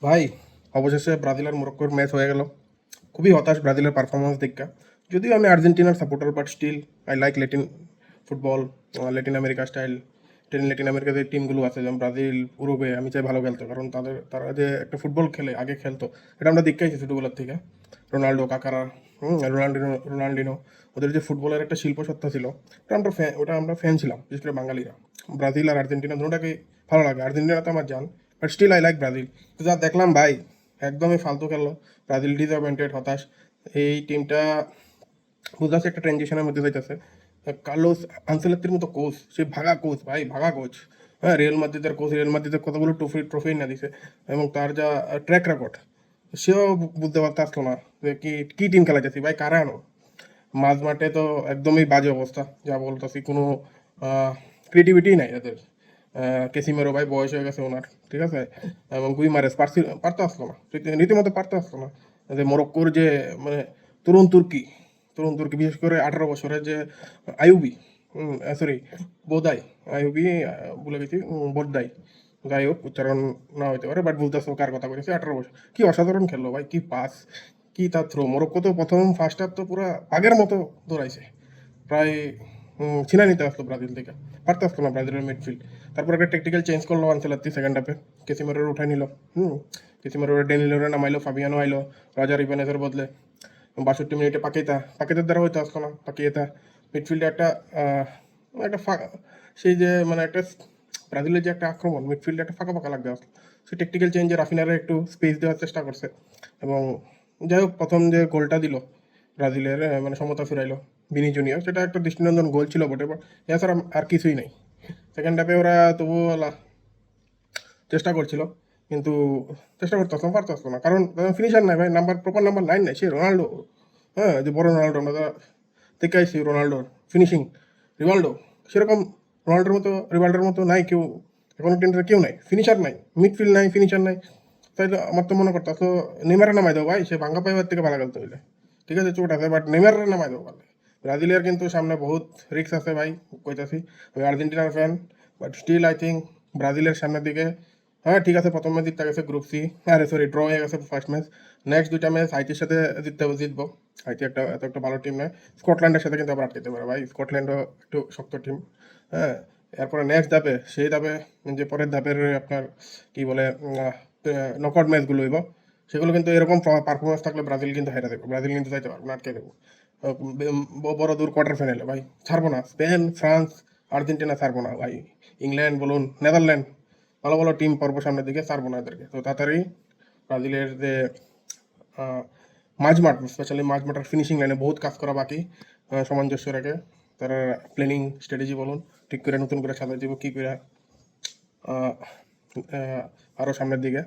ভাই, অবশেষে ব্রাজিল আর মরক্কোর ম্যাচ হয়ে গেল। খুবই হতাশ ব্রাজিলের পারফরমেন্স দেখা। যদিও আমি আর্জেন্টিনার supporter, but still I like Latin football, Latin America style. Latin আমেরিকার যে টিমগুলো আছে যেমন ব্রাজিল, উরুগুয়ে, আমি চাই ভালো খেলতো, কারণ তারা যে একটা ফুটবল খেলে, আগে খেলতো, এটা আমরা দেখেছি ছোটোবেলার থেকে। রোনাল্ডো, কাকারা, রোনাল্ডিনো, ওদের যে ফুটবলের একটা শিল্পসত্তা ছিল, ওটা আমরা ফ্যান ছিলাম, বিশেষ করে বাঙালিরা। ব্রাজিল আর আর্জেন্টিনা দুটোটাকেই ভালো লাগে। আর্জেন্টিনা তো আমার জান, but still I like Brazil. তো যা দেখলাম ভাই, একদমই ফালতু খেললো ব্রাজিল। ডিসঅ্যাপয়েন্টেড, হতাশ। এই টিমটা বুঝতে পারছি একটা ট্রানজিশনের মধ্যে যাইতেছে। কার্লোস আনসেলত্তির মতো কোচ, সে ভাগা কোচ ভাই, ভাগা কোচ। হ্যাঁ, রিয়েল মাদ্রিদের কতগুলো ট্রফি না দিছে, এবং তার যা ট্র্যাক রেকর্ড, সেও বুঝতে পারতো না যে কি কি টিম খেলাইতেছি ভাই, কারা আনো। মাঝ মাঠে তো একদমই বাজে অবস্থা, যা বলতেছি, কোনো ক্রিয়েটিভিটি নাই এদের। কেসিমেরো ভাই বয়স হয়ে গেছে ওনার, ঠিক আছে, এবং গুইমারেস পারতে আসলো না, রীতিমতো পারতে আসলো না। যে মরক্কোর যে মানে তরুণ তুর্কি তরুণ তুর্কি, বিশেষ করে 18 বছরের যে আইউবি, সরি, বোদাই, আইউবি, ভুলে গেছি, বোদ্দাই, যাই হোক, উচ্চারণ না হইতে পারে, বাট বুঝতেছো কার কথা বলেছি। 18 বছর, কি অসাধারণ খেললো ভাই, কি পাস, কি তার থ্রো। মরক্কো তো প্রথম ফার্স্ট হাফ তো পুরো আগের মতো দৌড়াইছে, প্রায় ছিনা নিতে আসলো ব্রাজিল থেকে। পারতে আসতো না ব্রাজিলের মিডফিল্ড। তারপর একটা টেকটিক্যাল চেঞ্জ করলো আনচেলত্তি সেকেন্ড হাফে। কেসিমেরোর উঠাই নিল। কেসিমেরোর ডেনিলোরে নামাইলো, ফাবিয়ানো আইলো রজার ইবানেজের বদলে। 62 মিনিটে পাকেতার দ্বারা হয়তো আসতো না। পাকিয়েতা মিডফিল্ডে একটা একটা সেই যে মানে একটা ব্রাজিলের যে একটা আক্রমণ, মিডফিল্ডে একটা ফাঁকা ফাঁকা লাগতে আসলো। সেই টেকটিক্যাল চেঞ্জে রাফিনারে একটু স্পেস দেওয়ার চেষ্টা করছে, এবং যাই হোক, প্রথম যে গোলটা দিল ব্রাজিলের, মানে সমতা ফিরাইলো বিনি জুনিয়র, সেটা একটা দৃষ্টিনন্দন গোল ছিল বটে, বাট এছাড়া আর কিছুই নাই। সেকেন্ড হাফে ওরা তবুও চেষ্টা করছিল, কিন্তু চেষ্টা করতে আসলো, পারতে আসলো না, কারণ ফিনিশার নাই ভাই, প্রপার নাম্বার 9 নাই, সে রোনাল্ডো। হ্যাঁ, যে বড় রোনাল্ডো, আমরা দেখে আইসি রোনাল্ডোর ফিনিশিং। রিভাল্ডো সেরকম, রিভাল্ডোর মতো নাই কেউ, এখন টিমটার কেউ নাই, ফিনিশার নাই, মিডফিল্ড নাই, ফিনিশার নাই। তাই তো আমার তো মনে করতো আসলে নেইমারে নামাই দাও ভাই, সে ভাঙ্গা পাইবার থেকে ভালো খেলতে হইলে। ঠিক আছে, চোট আছে, বাট নেইমারে নামাই দাও পারলে। ব্রাজিলের কিন্তু সামনে বহুত রিস্ক আছে ভাই, কইতাছি। আমি আর্জেন্টিনার fan, but still I think ব্রাজিলের সামনের দিকে। হ্যাঁ, ঠিক আছে, প্রথম ম্যাচ জিততে গেছে গ্রুপ সি, আরে সরি, ড্র হয়ে গেছে ফার্স্ট ম্যাচ। নেক্সট দুইটা ম্যাচ হাইতির সাথে জিতবো। হাইতি এত একটা ভালো টিম নয়। স্কটল্যান্ডের সাথে কিন্তু আবার আটকাতে পারে ভাই, স্কটল্যান্ডও একটু শক্ত টিম। হ্যাঁ, এরপরে নেক্সট ধাপে, সেই ধাপে, যে পরের ধাপের আপনার কি বলে নকআউট ম্যাচগুলো হইব, সেগুলো কিন্তু এরকম পারফরমেন্স থাকলে ব্রাজিল কিন্তু হেরে দেবে, ব্রাজিল কিন্তু যাইতে পারবে না, আটকে দেবো। বড় দূর কোয়ার্টার ফাইনালে ভাই ছাড়বো না, স্পেন, ফ্রান্স, আর্জেন্টিনা ছাড়বো না ভাই, ইংল্যান্ড বলুন, নেদারল্যান্ড, ভালো ভালো টিম পর্ব সামনের দিকে, ছাড়বো না এদেরকে। তো তাড়াতাড়ি ব্রাজিলের যে আহ, মাঝমাঠ, স্পেশালি মাঝমাঠের ফিনিশিং লাইনে বহুত কাজ করা বাকি। সামঞ্জস্য রেখে তারা প্ল্যানিং স্ট্র্যাটেজি বলুন, ঠিক করে নতুন করে সাজাই দিব, কী করে আরও সামনের দিকে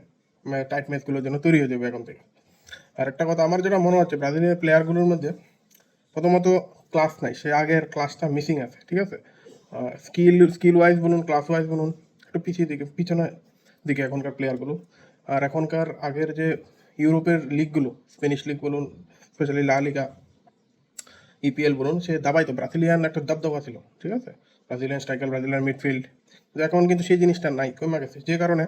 টাইট ম্যাচগুলোর জন্য তৈরি হয়ে যাবে এখন থেকে। আর একটা কথা আমার যেটা মনে হচ্ছে, ব্রাজিলের প্লেয়ারগুলোর মধ্যে প্রথমত ক্লাস নাই, সে আগের ক্লাসটা মিসিং আছে, ঠিক আছে। স্কিল ওয়াইজ বলুন, ক্লাস ওয়াইজ বলুন, একটু পিছনে দিকে এখনকার প্লেয়ারগুলো। আর এখনকার আগের যে ইউরোপের লিগগুলো, স্প্যানিশ লিগ বলুন, স্পেশালি লা লিগা, ইপিএল বলুন, সে দাবাই তো ব্রাজিলিয়ান একটা দবদবা ছিল, ঠিক আছে, ব্রাজিলিয়ান স্ট্রাইকার, ব্রাজিলিয়ান মিডফিল্ড। এখন কিন্তু সেই জিনিসটা নাই, কমে গেছে, যে কারণে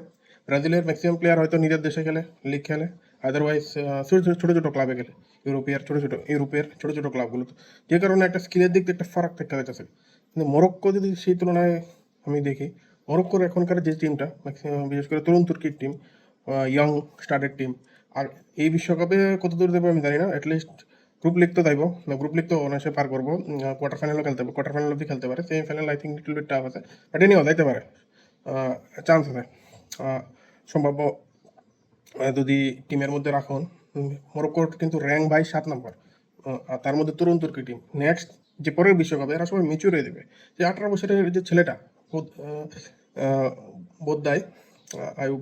ব্রাজিলের ম্যাক্সিমাম প্লেয়ার হয়তো নিজের দেশে খেলে, লিগ খেলে, আদারওয়াইজ ছোটো ছোটো ক্লাবে খেলে, ইউরোপের ছোটো ছোটো ক্লাবগুলো। যে কারণে একটা স্কিলের দিক দিয়ে একটা ফারাক দেখা যাচ্ছে। কিন্তু মরক্কো যদি সেই তুলনায় আমি দেখি, মরক্কোর এখনকার যে টিমটা ম্যাক্সিমাম, বিশেষ করে তরুণ তুর্কির টিম, ইয়ং স্টার্টেড টিম, আর এই বিশ্বকাপে কত দূর দেবো আমি জানি না, অ্যাটলিস্ট গ্রুপ লিগ তো যাইব না, গ্রুপ লিগ তো অনায়াসে পার করবো। কোয়ার্টার ফাইনালও খেলতে পারে, কোয়ার্টার ফাইনাল অবধি খেলতে পারে, semifinal I think little bit tough আছে, বাট এনিও যাইতে পারে, চান্স আছে। সম্ভাব্য যদি টিমের মধ্যে রাখুন, মরক্কোর কিন্তু র্যাঙ্ক বাই 7 নম্বর, আর তার মধ্যে তরুণ তুর্কি টিম। নেক্সট যে পরের বিশ্বকাপে এরা সবাই মেচুর হয়ে দেবে। যে 18 বছরের যে ছেলেটা বোধদায়, আয়ুব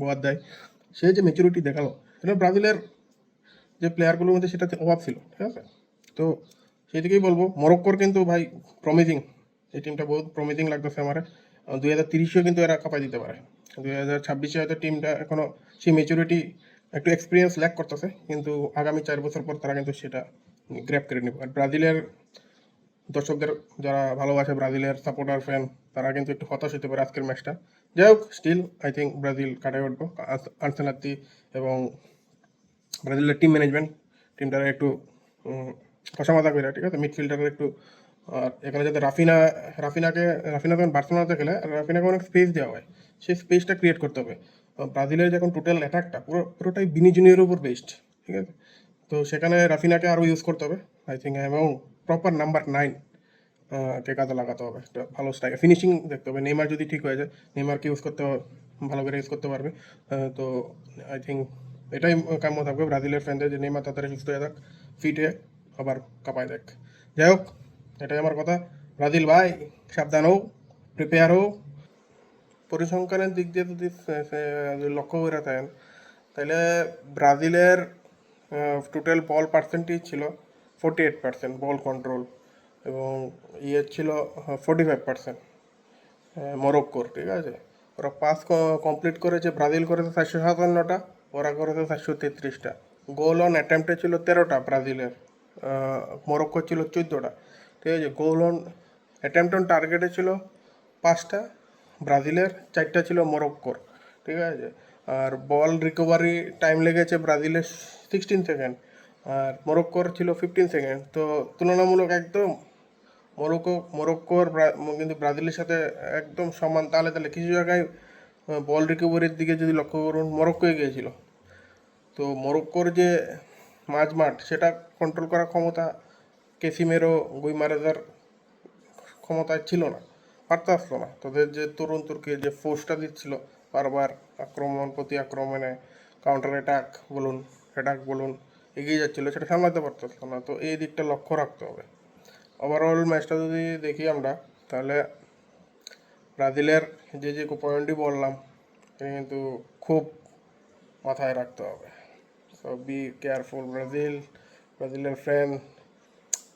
বোয়াদ্দায়, সে যে মেচুরিটি দেখালো, এটা ব্রাজিলের যে প্লেয়ারগুলোর মধ্যে সেটাতে অভাব ছিল, ঠিক আছে। তো সেই দিকেই বলবো, মরক্কোর কিন্তু ভাই প্রমিজিং, এই টিমটা বহুত প্রমিজিং লাগতেছে আমার। 2030-এও কিন্তু এরা কাঁপাই দিতে পারে। 2026-এ হয়তো টিমটা এখনো সেই মেচুরিটি, একটু এক্সপিরিয়েন্স ল্যাক করতেছে, কিন্তু আগামী 4 বছর পর তারা কিন্তু সেটা গ্র্যাব করে নেবে। আর ব্রাজিলের দর্শকদের, যারা ভালোবাসে ব্রাজিলের সাপোর্টার ফ্যান, তারা কিন্তু একটু হতাশ হতে পারে আজকের ম্যাচটা। যাই হোক, স্টিল আই থিঙ্ক ব্রাজিল কাটায় উঠবো। আনসেলাত্তি এবং ব্রাজিলের টিম ম্যানেজমেন্ট, টিমটারে একটু কষামাথা করে, ঠিক আছে, মিডফিল্ডারের একটু। আর এখানে যাতে রাফিনা যখন বার্সেলোনাতে খেলে, রাফিনাকে অনেক স্পেস দেওয়া হয়, সেই স্পেসটা ক্রিয়েট করতে হবে। ব্রাজিলের যখন টোটাল অ্যাটাকটা পুরোটাই বিনি জুনিয়রের উপর বেসড, ঠিক আছে। তো সেখানে রাফিনাকে আরও ইউজ করতে হবে আই থিঙ্ক, এবং প্রপার নাম্বার 9 কে কাজে লাগাতে হবে। একটা ভালো স্ট্রাইকার, ফিনিশিং দেখতে হবে। নেইমার যদি ঠিক হয়ে যায়, নেইমারকে ইউজ করতে হবে, ভালো করে ইউজ করতে পারবে। তো আই থিঙ্ক এটাই কাম্য থাকবে ব্রাজিলের ফ্যানদের, যে নেইমার তাড়াতাড়ি সুস্থ হয়ে থাক, ফিট হয়ে আবার কাপায় দেখ। যাই হোক, এটাই আমার কথা। ব্রাজিল ভাই, সাবধান হোক, প্রিপেয়ার হোক। পরিসংখ্যানের দিক দিয়ে যদি লক্ষ্য করে থাকেন, তাহলে ব্রাজিলের টোটাল বল পার্সেন্টেজ ছিল 48% বল কন্ট্রোল, এবং ছিল 45% মরক্কোর, ঠিক আছে। ওরা পাস কমপ্লিট করেছে, ব্রাজিল করেছে 457টা, ওরা করেছে 433টা। গোল অন অ্যাটেম্পটে ছিল 13টা ব্রাজিলের, মরক্কো ছিল 14টা, ঠিক আছে। গোল অন অ্যাটেম্পট অন টার্গেটে ছিল 5টা ব্রাজিলের, 4টা ছিল মরক্কোর, ঠিক আছে। আর বল রিকভারি টাইম লেগেছে ব্রাজিলের 16 সেকেন্ড, আর মরক্কোর ছিল 15 সেকেন্ড। তো তুলনামূলক একদম কিন্তু ব্রাজিলের সাথে একদম সমান তালে তালে। কিছু জায়গায় বল রিকভারির দিকে যদি লক্ষ্য করুন, মরক্কো এগিয়েছিল। তো মরক্কোর যে মাঝমাঠ, সেটা কন্ট্রোল করার ক্ষমতা কেসিমেরো, গুইমারেজার ক্ষমতায় ছিল না, পারতে আসতো না। তাদের যে তরুণ তুর্কি যে ফোর্সটা দিচ্ছিল বারবার, আক্রমণ প্রতি আক্রমণে, কাউন্টার অ্যাটাক বলুন, এগিয়ে যাচ্ছিলো, সেটা সামলাতে পারতো না। তো এই দিকটা লক্ষ্য রাখতে হবে। ওভারঅল ম্যাচটা যদি দেখি আমরা, তাহলে ব্রাজিলের যে যে পয়েন্টই বললাম, এটা কিন্তু খুব মাথায় রাখতে হবে। সো বি কেয়ারফুল ব্রাজিলের ফ্যান,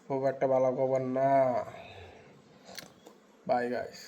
খুব একটা ভালো খবর না। Bye guys.